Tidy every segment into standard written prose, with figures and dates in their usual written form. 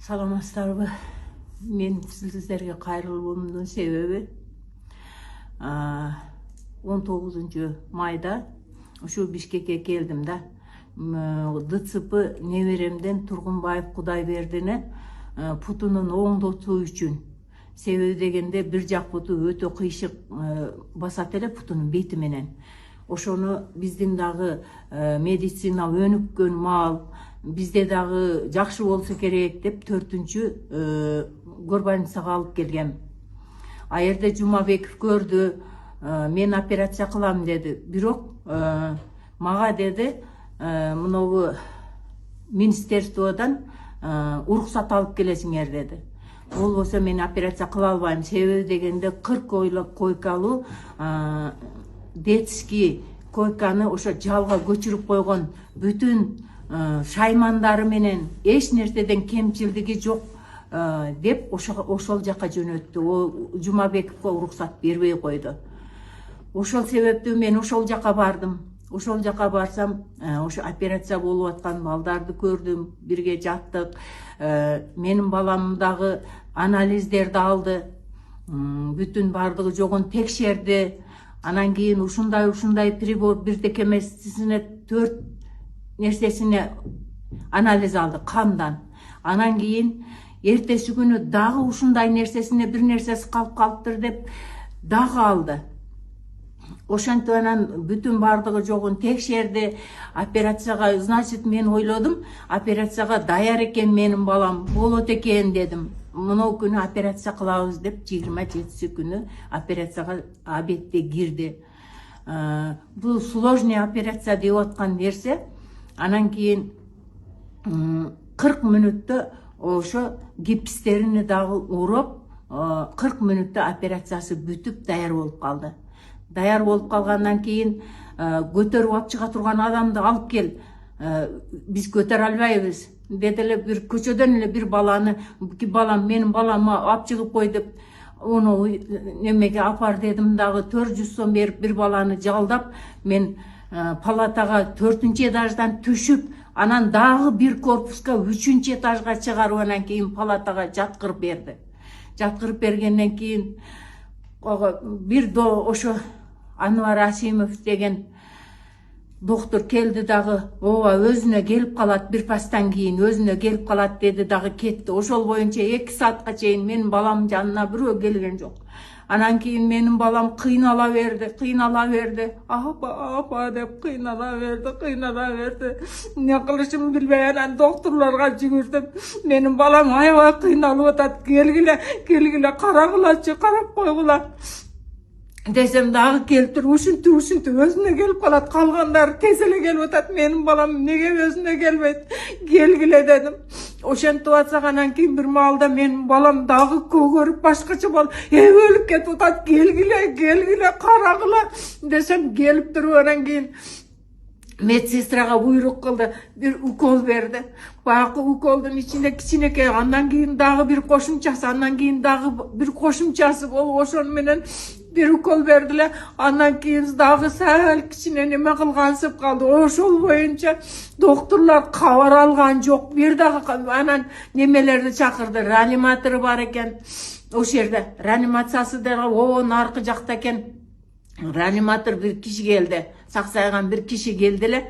Саламатсыздарбы? Мен сиздерге кайрылуумдун себеби 19 майда ушу Бишкекке келдим да. ДЦП неберемден Тургунбаев Кудайбердини путунун оңдотуу үчүн. Себеби дегенде бир жак путу өтө кыйшык басат эле путунун бети менен. Ошону биздин дагы медицина өнүккөн маал, бизде дагы жакшы болсо керек деп 4-чү горбольницага алып келгем. Аерде Жумабеков көрдү, мен операция кылам деди. Бирок мага деди, мынобу министерстводон уруксат алып келесиңер деди. Болбосо мен операция кыла албайм. Себеби дегенде 40 койкалуу детский койканы ошо жалга көчүрүп койгон, бүтүн шаймандары менен эч нерседен кемчилдиги жок деп ошол жака жөнөттү. О Жумабековго уруксат бербей койду. Ошол себептүү мен ошол жака бардым. Ошол жака барсам, ошо операция болуп аткан балдарды көрдүм, бирге жаттык. Менин балам дагы анализдерди алды. Бүтүн бардыгы жогун текшерди. Анан кийин ушундай прибор бирдеке эмесине 4 нерсесине анализ алды кандан. Анан кийин эртеси күнү дагы ушундай нерсесине бир нерсеси калып калыптыр деп дагы алды. Ошентип анан бүтүн бардыгы жогун текшерди. Операцияга, значит, мен ойлодум, операцияга даяр экен менин балам, болот экен дедим. Мынау күнү операция кылабыз деп 27-си күнү операцияга обедте кирди. Бул сложный операция деп аткан нерсе. Анан кийин 40 мүнөттө ошо гипстерини дагы уруп, 40 мүнөттө операциясы бүтүп даяр болуп калды. Даяр болуп калгандан кийин көтөрүп алып чыга турган адамды алып кел. Биз көтөрө албайбыз. Деделе бир көчөдөн эле бир баланы, балам, менин баламы алып чыгып кой деп, ону немеге апар дедим дагы 400 сом берип бир баланы жалдап, мен палатага 4-этаждан түшүп, анан дагы бир корпуска 3-этажга чыгарып, анан кийин палатага жаткырып берди. Жаткырып бергенден кийин бир ошо Анвар Асимов деген доктор келди дагы, ооба өзүнө келип калат, бир пастан кийин өзүнө келип калат деди дагы кетти. Ошол боюнча 2 саатка чейин менин балам жанына бирөө келген жок. Анан кийин менин балам кыйнала берди. Апа деп кыйнала берди. Не кылышымды билбей анан докторлорго жүгүрдүм. Менин балам аябай кыйналып атат. Келгиле карагылачы, карап койгула. Десем дагы келиптир, ушинтип өзүнө келип калат. Калгандары тез эле келип атат. Менин балам неге өзүнө келбейт? Келгиле дедим. Ошентип атсак анан кийин бир маалда менин балам дагы көгөрүп башкача болуп, өлүп кетип атат. Келгиле, карагыла десем келип туруп, анан кийин медсестрага буйрук кылды, бир укол берди. Баягы уколдун ичинде кичинекей, андан кийин дагы бир кошумчасы, андан кийин дагы бир кошумчасы болуп, ошону менен бир укол бердиле. Андан кийин дагы сәл кичине неме кылгансып калды. Ошол боюнча докторлор кабар алган жок. Бир дагы анан немелерди чакырды, реаниматору бар экен. Ошол жерде реанимациясы дагы наркы жакта экен. Реаниматор бир киши келди. Саксайган бир киши келди эле.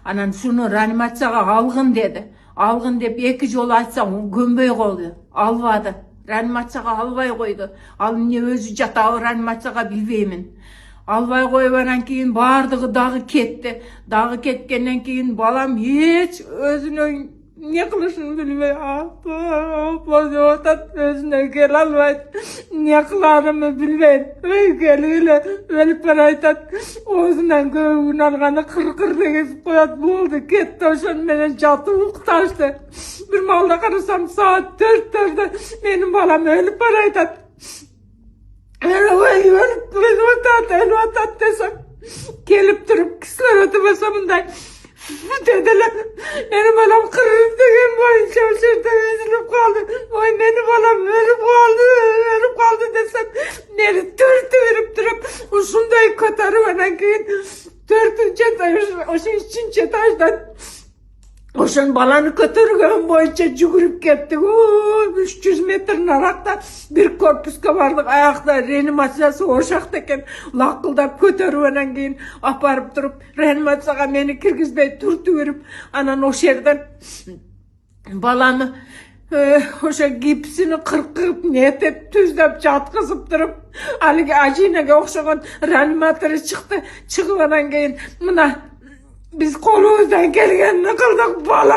Анан шуну реанимацияга алгын деди. Алгын деп 2 жолу айтсам көнбөй калды. Албады. Реанимацияга албай койду. Ал эмне өзү жатабы реанимацияга билбеймин. Албай коюп анан кийин бардыгы дагы кетти. Дагы кеткенден кийин балам эч өзүнө не кылышын билбей, апа деп атат, өзүнө келе албайт. Не кыларымды билбейт. Келгиле, өлүп бара айтат. Оозунан көбүн алганы кыр дегип коет, болду, кетти. Ошону менен жатып укташты. Бир маалда карасам саат 4-төрдө менин балам өлүп бара айтат. Өлүп атат десем, келип туруп кислороду болсо мындай деделер, менин балам кырып деген боюнча ошол жерде үзүлүп калды. Ой, менин балам өлүп калды десем, мени түртүп туруп, ушундай көтөрүп, анан кийин 4-этаж, ошо 3-этаждан Ошон баланы көтөргөн боюнча жүгүрүп кеттик. 300 метр наракта бир корпуска бардык. Аякта реанимациясы ошакта экен. Лакылдап көтөрүп анан кийин апарып туруп реанимацияга мени киргизбей туртуп берип, анан ошол жерден баланы ошо гипсини кыркып нетип түздөп жаткызып туруп, алиги ажинеге окшогон реаниматору чыкты. Чыгып анан кийин мына биз колубуздан келгенин кылдык, бала